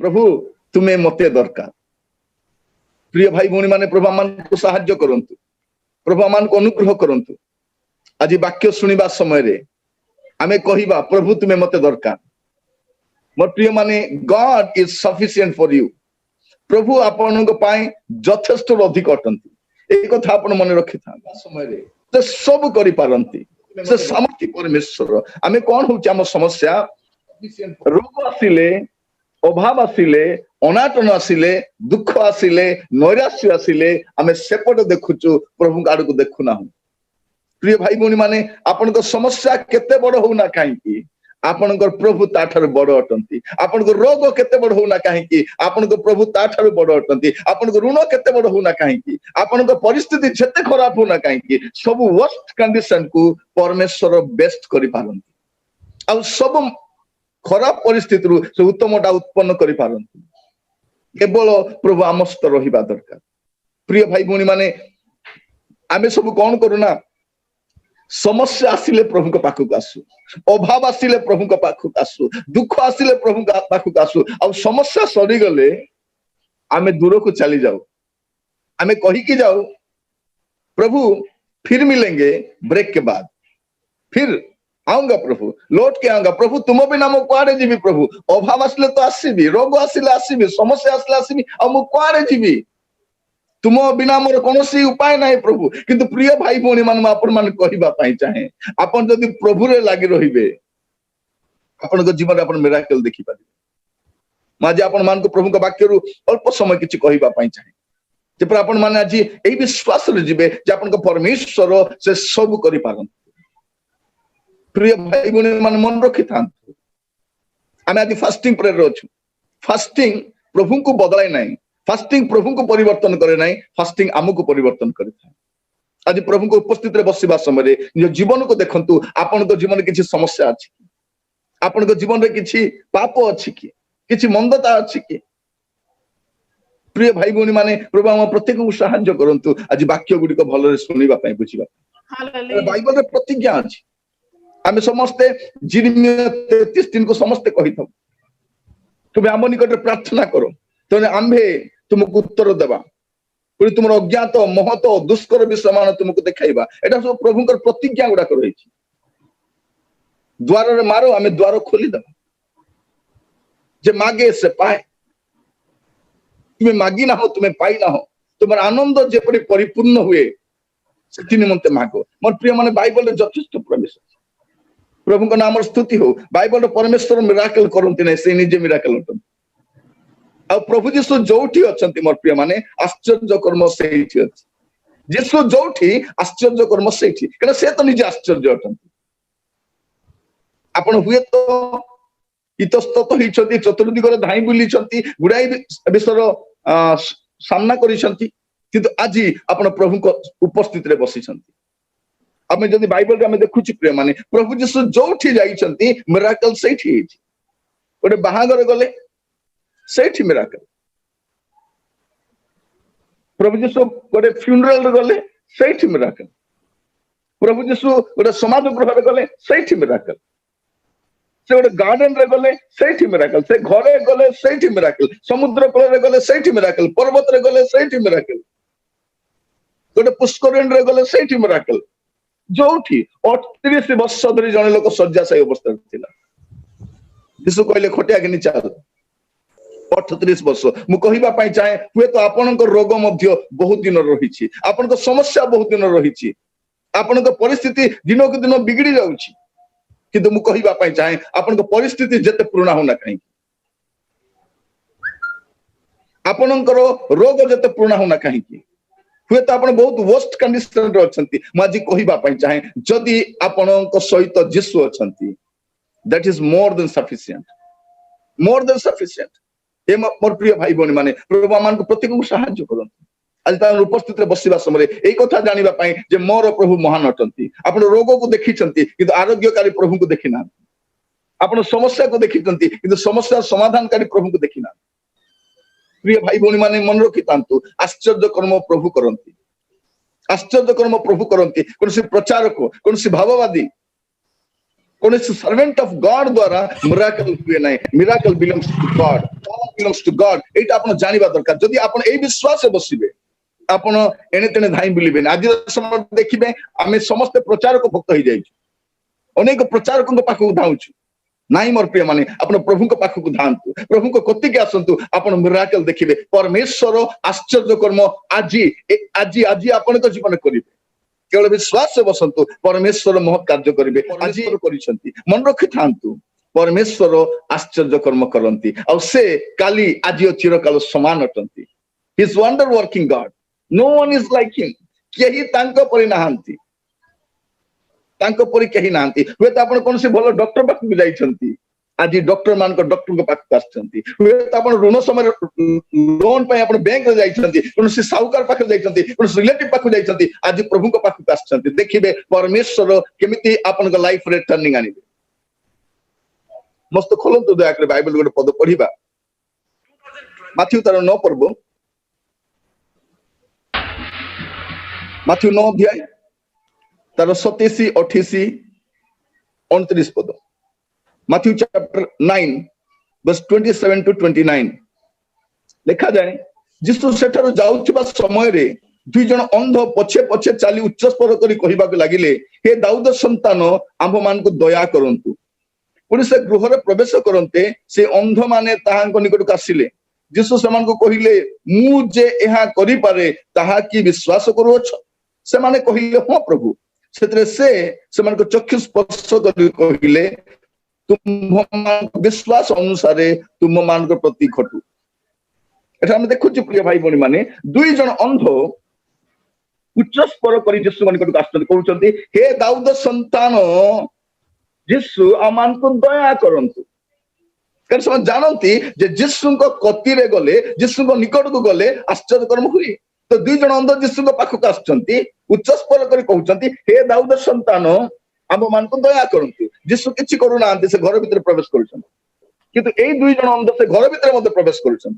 प्रभु तुम्हें मते दरकार प्रिय भाई भौणी माने प्रभु आमान को साहाय्य करंतु प्रभु आमान को अनुग्रह करंतु आज वाक्य सुनिबा समय रे आमे कहिबा प्रभु तुम्हें मते दरकार मोर प्रिय माने God is sufficient for you प्रभु आपन को पाए यथेष्ट अधिक अटंती ए कथा आपन मन रखि था समय रे से सब करि पारंती से सामर्थ्य परमेश्वर आमे कोन होछ हम समस्या रोग आसिले अभाव आसिले अनाटन आसिले दुख आसिले नैराश्य आसिले आमे सेपट देखुचु प्रभु आड़ को देखु ना प्रिय भाई भौणी माने आपन को समस्या केते बड़ हो ना काहे की आपन को प्रभु ताठार बड़ अटंती आपन को रोग केते बड़ हो ना काहे की आपन को प्रभु ताठार बड़ अटंती आपन को ऋण केते बड़ हो ना काहे की आपन को परिस्थिति जेते खराब हो ना काहे की सब वर्स्ट कंडीशन को परमेश्वर बेस्ट करि पारंती आ सब खराब परिस्थिति रु से उत्तमटा उत्पन्न करि पारंती केवल प्रभु आमस्त रहिबा दरकार प्रिय भाई भौणी माने आमे सब कोन करूना समस्या आसिले प्रभु को पाखक आसु अभाव आसिले प्रभु को पाखक आसु दुख आसिले प्रभु को पाखक आसु आ समस्या सरी गले आमे दूर को चली जाओ आमे कहि कि जाओ प्रभु फिर मिलेंगे ब्रेक के बाद फिर आऊंगा प्रभु लौट के आऊंगा प्रभु तुम बिना मु कुआडे जीवी प्रभु अभाव आसिले तो आसीबी रोग आसिले आसीबी समस्या आसिले आसीबी आ मु कुआडे जीवी तुम बिना मोर कोनोसी उपाय नाही प्रभु किंतु प्रिय भाई भौणी मान आपण मान कहिबा पई चाहे आपण जदी प्रभु रे लागि रहिबे आपण को जीवन आपण मिराकल देखि पाबे माजे आपण मान को प्रभु का वाक्य रु अल्प समय किछि कहिबा पई चाहे जे पर आपण माने आज एई विश्वास रे जिबे जे आपण को परमेश्वर से सब करि पारन प्रिय भाई भौणी मान मन रखि थान आमे आज फास्टिंग प्रेयर रो छु फास्टिंग प्रभु को बदलाय नाही फास्टिंग प्रभु को परिवर्तन करे नहीं फास्टिंग आमको परिवर्तन करे आज प्रभु को उपस्थित रे बसिबा समय रे निज जीवन को देखंतु आपन को जीवन किछि समस्या अछि आपन को जीवन रे किछि पाप अछि किछि मंदता अछि कि प्रिय भाई भौणी माने प्रभु हम प्रत्येक को सहाय्य करंतु आज वाक्य गुडी को भलो रे सुनिबा पई बुझिबा हालेलुया बाइबल रे प्रतिज्ञा अछि आमे समस्ते जिर्मिया 33:3 को समस्ते कहिथौ तुमे आम निकट रे प्रार्थना करो तो आम्भे तुमको उत्तर देवा तुम अज्ञात महत दुष्कर विषय तुमको देखाइबा एटा सब प्रभु प्रतिज्ञा गुडा रही द्वार रे मारो आमे द्वार खोली देवा जे मागे से पाए तुम्हें मागी ना हो तुम्हें पाई ना हो तुम आनंद जेपरि परिपूर्ण हुए से निमंते मागो मोर प्रिय माने बाइबल रे यथेष्ट प्रवेश प्रभु को नाम स्तुति हो बाइबल परमेश्वर मिराकल करंती नै से निजे मिराकल होतन आ प्रभु जीसु जोठी अछंती मोर प्रिय माने आश्चर्य कर्म सेठी अछि जीसु जोठी आश्चर्य कर्म सेठी कने से तो निजे आश्चर्य अछंती आपण हुए तो इतस्तत हिचंती चतुर्दिग रे धाई बुली छंती गुडाई विश्वर सामना करी छंती किंतु आज आपण प्रभु को उपस्थित रे बसी छंती आमे जदी बाइबल रे आमे देखुची प्रिय माने प्रभु जीसु जोठी जाई छंती मिराकल सेठी हिची ओडे बाहागर गले सेठी मिराकल प्रभु जीसु गोटे फ्यूनरल गले सेठी मिराकल प्रभु जीसु गोटे समाज गृह गले सेठी मिराकल से गोटे गार्डन रे गले सेठी मिराकल से घरे गले सेठी मिराकल समुद्र कूल रे गले सेठी मिराकल पर्वत रे गले सेठी मिराकल गोटे पुष्करिणी रे गले सेठी मिराकल जोठी 38 वर्ष धरी जने लोक शଯ୍ୟାଶାୟୀ अवस्था थिला जीसु कहले खटिया के चल 38 वर्ष मु कहिबा पई चाहे हुए तो आपन को रोग मध्य बहुत दिन रही आपन को समस्या बहुत दिन रही आपन को परिस्थिति दिन को दिन बिगड़ी जाउची किंतु मु कहिबा पई चाहे आपन को परिस्थिति जते पुराना होना कहीं आपन को रोग जते पुराना होना कहीं हुए तो आपन बहुत वर्स्ट कंडीशन रे अछंती माजी कहिबा पई चाहे जदी आपन को सहित जीसु अछंती that is more than sufficient ए मोर प्रिय भाई भौणी माने प्रभु मान को प्रत्येक को सहाय्य करंतु आज ता उपस्थित रे बसिबा समय ए कथा जानिबा पई जे मोर प्रभु महान अटंती आपण रोग को देखि छंती किंतु आरोग्यकारी प्रभु को देखि ना आपण समस्या को देखि छंती किंतु समस्या समाधानकारी प्रभु को देखि ना प्रिय भाई भौणी माने मन रखि तांतु आश्चर्य कर्म प्रभु करंती आश्चर्य कर्म प्रभु करंती कोनसी प्रचारक कोनसी भाववादी कोनसी सर्वेंट ऑफ गॉड द्वारा मिराकल हुए नाही miracle belongs to God belongs to God एटा आपण जानिबा दरकार जदि आपण एई विश्वास बसिबे आपण एने तेने धाई बुलिबे आज समय देखिबे आमे समस्त प्रचारक भक्त होई जाई अनेक प्रचारक पाखु धाउछु नाई मोर प्रिय माने आपण प्रभु को पाखु धांतु प्रभु को कति के आसंतु आपण मिराकल देखिबे परमेश्वर आश्चर्य कर्म आजी आजी आजी आपण को जीवन करिवे केवल विश्वास से बसंतु परमेश्वर महत् कार्य करिवे परमेश्वर करिसंती मन रखि थांतु परमेश्वर आश्चर्य कर्म करंती और से काली आजी चिरकाल समान अटंती he is wonder working God no one is like him केही तांको परि नाहंती तांको परि केही नाहंती हुए त आपण कोनसे भलो डॉक्टर पाख जाई छंती आज डॉक्टर मान को डॉक्टर को पाख आछंती हुए त आपण ऋण समय लोन पे आपण बैंक रे जाई छंती कोनसे साहूकार पाख जाई छंती कोनसे रिलेटिव पाख जाई छंती आज प्रभु को पाख आछंती देखिबे परमेश्वर केमिति आपण को लाइफ रे टर्निंग आनिबे मस्त खोलंतु दया करे बाइबल गोटे पद पढिबा माथ्यू तार 9 पर्व माथ्यू 9 अध्याय तार 27 28 29 पद माथ्यू चैप्टर 9 वर्स 27 टू 29 लिखा जाए जिसु सेठारो जाउछबा समय रे दुई जन अंध पछे पछे चाली उच्च स्वर करी कहिबा को लागिले हे दाऊद संतान आंभ मान को दया करंतु पुणी से गृह रे प्रवेश करते से अंध माने ताहांको निकट को आसिले जिसु समान को कहिले मु जे एहा करि पारे ताहा की विश्वास करूछ से माने कहिले हां प्रभु सेतरे से मान को चक्षु स्पर्श करी कहिले तुम मान विश्वास अनुसार तुम मान को प्रति घटू एटा हम देखु प्रिय भाई बणी माने दुई जन अंध उच्च स्वर करी जिसु मान को आस्तन कहउचंती हे दाऊद संतान जिसु आमान को दया करंतु कारण से जानती जे जिसु को कति रे गले जिसु को निकट को गले आश्चर्य कर्म हुई तो दुई जन अंध जिसु को पाख को आछंती उच्च स्वर करी कहउचंती हे दाऊद संतान आम मान को दया करंतु जिसु किछि करू नांती से घर भीतर प्रवेश करूछन किंतु एई दुई जन अंध से घर भीतर मध्ये प्रवेश करूछन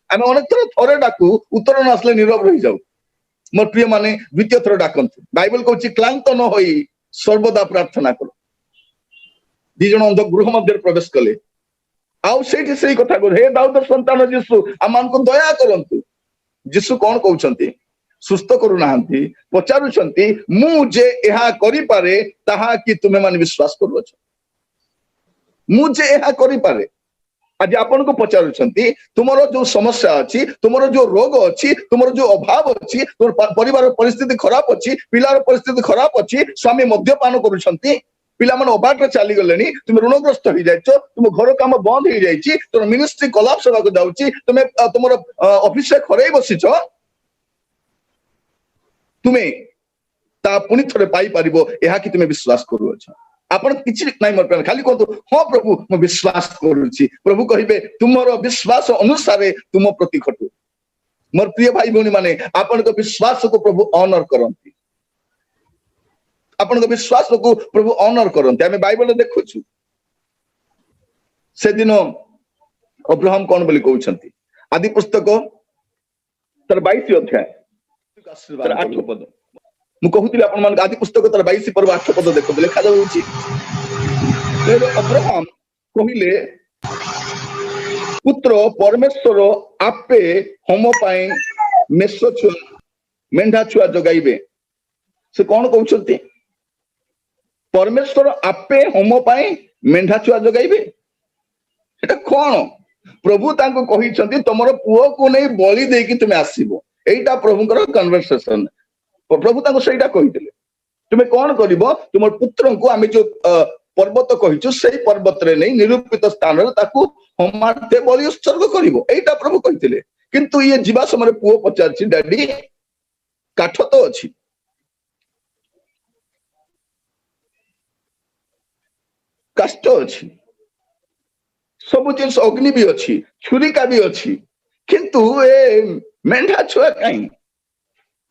आमे अनेक थर थरे डाकू उत्तर न आसले नीरव रहि जाऊ मोर प्रिय माने द्वितीय थर डाकंतु बाइबल कहउछि क्लांत न होई सर्वदा प्रार्थना करो दी जन अंध गृह मध्य प्रवेश कले आउ सेठी सेही कथा को हे दाऊद संतान जिसु आमान को दया करंतु जिसु कोन कहउछंती सुस्थ करू नाहंती पचारुछंती मु जे एहा करि पारे ताहा कि तुमे मान विश्वास करूछ मु जे एहा करि पारे आज आपन को पचारुछंती तुमरो जो समस्या अछि तुमरो जो रोग अछि तुमरो जो अभाव अछि तुम परिवार परिस्थिति खराब अछि पिलार परिस्थिति खराब अछि स्वामी मद्यपान करूछंती पिला मन अबाट चली गलेनी तुम ऋणग्रस्त हो जाइछ तुम घर काम बंद हो जाइछि तुम मिनिस्ट्री कोलैप्स होगा जाउछि तुमे तुमर ऑफिस से खरै बसिछ तुमे ता पुनि थरे पाई परिबो एहा कि तुमे विश्वास करूछ आपण किछि नै मोर प्यार खाली कहतो हां प्रभु म विश्वास करूछि प्रभु कहिबे तुमर विश्वास अनुसार तुम प्रति घटू मोर प्रिय भाई भौणी माने आपण को विश्वास को प्रभु ऑनर करंती आपण विश्वास को प्रभु ऑनर करते आम बाइबल देखुछु से दिन अब्राहम कौन बोली कहउछंती आदि पुस्तक तर 22 अध्याय 8 पद मु कहूतिली आपण मान आदि पुस्तक तर 22 पर्व 8 पद देखो लिखा जाउछि अब्राहम कहिले पुत्र परमेश्वर आपे होम पाए मेष छुआ मेंढा छुआ जगाइबे से कौन कहउछंती परमेश्वर आपे होम पाए मेंढा छुआ जगाइबे एटा कोन प्रभु तांको कहिसंती तमरो पुओ को नै बलि देकी तुमे आसीबो एटा प्रभुकर कन्वर्सेशन प्रभु तांको सेटा कहितले तुमे कोन करिवो तुमर पुत्र को आमे जो पर्वत कहिछु सेही पर्वत रे नै निरूपित स्थान रे ताकू होमार्थे बलि उत्सर्ग करिवो एटा प्रभु कहितले किंतु ये जीवा समय पुओ पचारछि डैडी काठ तो अछि कष्ट अच्छी सब जिन अग्नि भी अच्छी छुरिका भी अच्छी किंतु ए मेंढा छुआ कहीं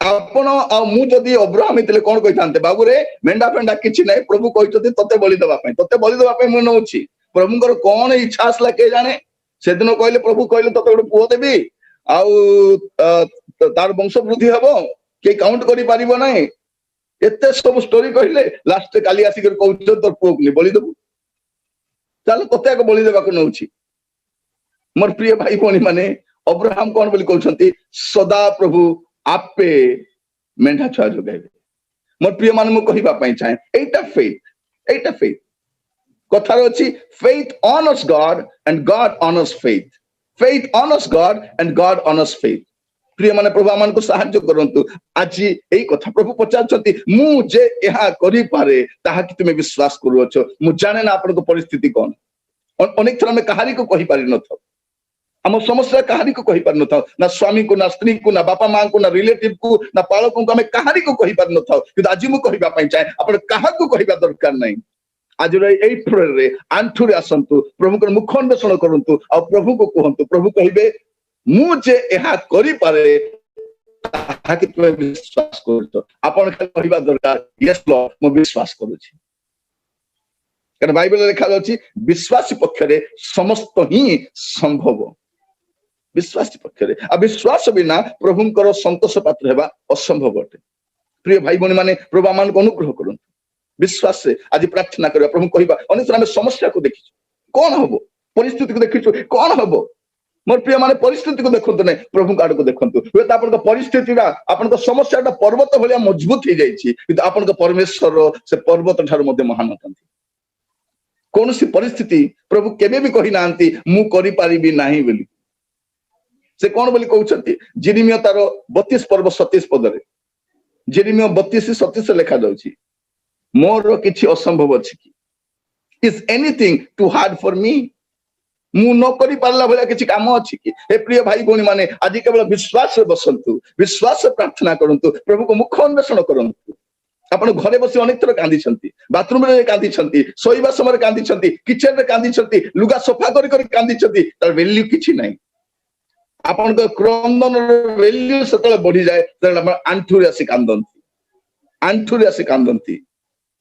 आपण मु जदि अब्राहम हेतले कोन कहिथांते बाबू रे मेंढा फेंडा किछि नै प्रभु कहितते तते बलि देबा पई मु नउछि प्रभुଙ୍କର कोन इच्छा आसला के जाने से दिन कहले प्रभु कहले तते गोटे पुओ देबी आउ तार वंश वृद्धि हबो के काउंट करि परिबो नै एते सब स्टोरी कहले लास्ट काली आसी कर कहउछ तोर पुओ के बलि देबू चल तते को बलि देबा को नउछि मोर प्रिय भाई भौणी माने अब्राहम कौन बोली कहउछंती सदा प्रभु आपे मेंढा छुआ जोगाइबे। मोर प्रिय मान मु कहिबा पई चाहे एटा फेथ कथार अछि faith honours God and God honours faith. Faith honours God and God honours faith. प्रिय माने प्रभु आमान को सहाय्य करंतु। आज एई कथा प्रभु पचारछंती मु जे एहा करि पारे ताहा कि तुमे विश्वास करूछ। मु जाने ना आपन को परिस्थिति कोन। अनेक थर में कहानी को कहि पारि न था। आम समस्या कहानी को कहि पारि न था। ना स्वामी को ना स्त्री को ना बापा मां को ना रिलेटिव को ना पालकों को हमें कहानी को कहि पारि न था। कि आज मु कहिबा पई चाहे आपन काहा को कहिबा दरकार नहीं। आज एई फ्लोर आंठुरे आसंतु प्रभु को मुख अन्वेषण करंतु आ प्रभु को कहंतु प्रभु कहिबे मु जे एहा करि पारे ताहा कि तुमे विश्वास करूछ। आपन कहिबा दरकार यस लॉर्ड मु विश्वास करूछि। कारण बाइबल लिखा अछि विश्वासी पक्षरे समस्त ही संभव। विश्वासी पक्षरे अविश्वास बिना प्रभुंकर संतोष पात्र हेबा असंभव अटे। प्रिय भाई भौणी माने प्रभु आमान को अनुग्रह करंतु। विश्वास से आज प्रार्थना करबा प्रभु कहिबा अनेक हम समस्या को देखिछु कोन हबो परिस्थिति को देखिछु कोन हबो। मोर प्रिय माने परिस्थिति को देखंतु नै प्रभु काड को देखंतु। हे त आपन को परिस्थिति बा आपन को समस्याटा पर्वत भलिया मजबूत हो जाईछि किंतु आपन को परमेश्वर से पर्वत ठार मध्ये महान अटंती। कौन सी परिस्थिति प्रभु केबे भी कहि नांती मु करि पारिबी नाही बोली। से कौन बोली कहउछंती जिरिमिया तार 32 पर्व 27 पद रे जिरिमिया 32 27 लिखा जाउछि मोर किछि असंभव अछि कि is anything too hard for me. मु न करि पारला भला किछि काम अछि कि। हे प्रिय भाई भौणी माने आज केवल विश्वास रे बसंतु विश्वास से प्रार्थना करंतु प्रभु को मुख अन्वेषण करंतु। आपण घरे बसी अनेक थर कांदी छंती बाथरूम रे कांदी छंती सोइबा समय कांदी छंती किचन रे कांदी छंती लुगा सफा करि करि कांदी छंती तार वैल्यू किछि नाही। आपण को क्रंदन वैल्यू सतले बढ़ी जाए त आपण आंठुरे आसी कांदंती आंठुरे आसी कांदंती।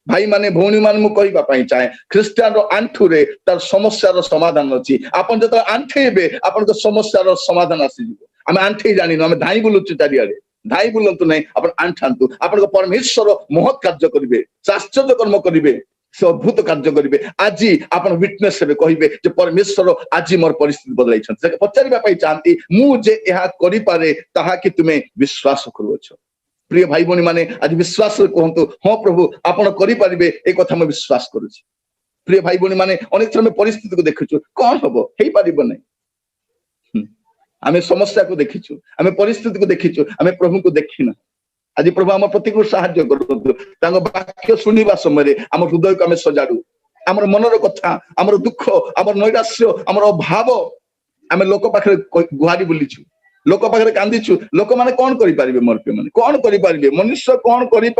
भाई माने भौणी मान मु कहिबा पई चाहे ख्रिस्टियन रो आंठुरे तार समस्या रो समाधान अछि। आपण जत आंठेबे आपण को समस्या रो समाधान आसी जिवो। हम आंठे जानि न हम धाई बुलुचु चारियाडे धाई बुलंतु नहीं आपण आंठांतु आपण को परमेश्वर महत् कार्य करिवे आश्चर्य कर्म करिवे से अद्भुत कार्य करिवे। आज आपण विटनेस हेबे कहिबे जे परमेश्वर आज मोर परिस्थिति बदलाई छथि। से पचारिबा पई चाहंती मु जे एहा करि पारे ताहा कि तुमे विश्वास करूछ। प्रिय भाई भौणी माने आज विश्वास कहंतु हां प्रभु आपण करि पारिबे ए कथा म विश्वास करूछि। प्रिय भाई भौणी माने अनेक समय परिस्थिति को देखिछु कोन हबो हेई पारिबो नै। आमे समस्या को देखिछु आमे परिस्थिति को देखिछु आमे प्रभु को देखिना। आज प्रभु हम प्रत्येक साहाय्य करंतु तांग वाक्य सुनिबा समय हम हृदय को आमे सजाडू हमर मनर कथा हमर दुख हमर नैराश्य हमर अभाव आमे लोक पाखरे गुहारी बुलिछु लोक पाखरे कांदीछु लोक माने कोन करि पारिबे मोर पे माने कोन करि पारिबे मनुष्य कोन करि